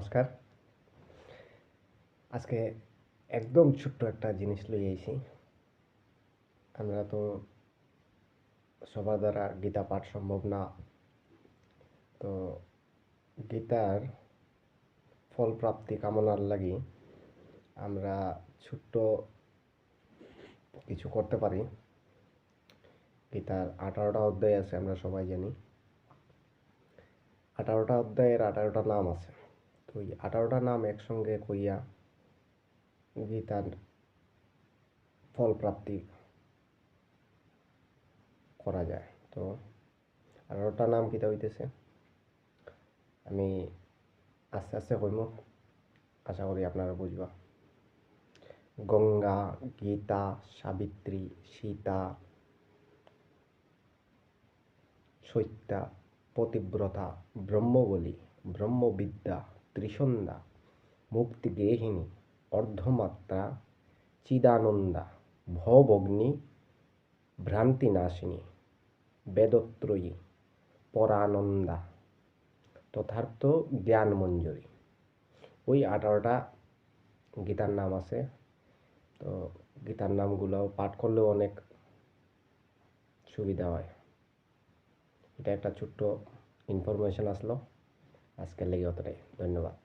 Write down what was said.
নমস্কার। আজকে একদম ছোট্ট একটা জিনিস লইয়া আইছি। আমরা তো সবার দ্বারা গীতা পাঠ সম্ভব না। তো গীতার ফল প্রাপ্তি কামনার লাগি আমরা ছোট্ট কিছু করতে পারি। গীতার 18টা অধ্যায় আছে, আমরা সবাই জানি। 18টা অধ্যায়ের 18টা নাম আছে। তো এই 18টা নাম একসঙ্গে কইয়া গীতার ফল প্রাপ্তি করা যায়। তো 18টা নাম কিতা হইতেছে, আমি আস্তে আস্তে কইমু, আশা করি আপনারা বুঝবা। গঙ্গা, গীতা, সাবিত্রী, সীতা, সত্যা, পতিব্রতা, ব্রহ্মবলী, ব্রহ্মবিদ্যা, ত্রিসন্ধ্যা, মুক্তিগেহিনী, অর্ধমাত্রা, চিদানন্দা, ভবগ্নি, ভ্রান্তিনাশিনী, বেদত্রয়ী, পরানন্দা, তথার্থ জ্ঞানমঞ্জরী। ওই 18টা গীতার নাম আছে। তো গীতার নামগুলো পাঠ করলেও অনেক সুবিধা হয়। এটা একটা ছোট্ট ইনফরমেশন আসলো, আজকের লেগে অতটাই। ধন্যবাদ।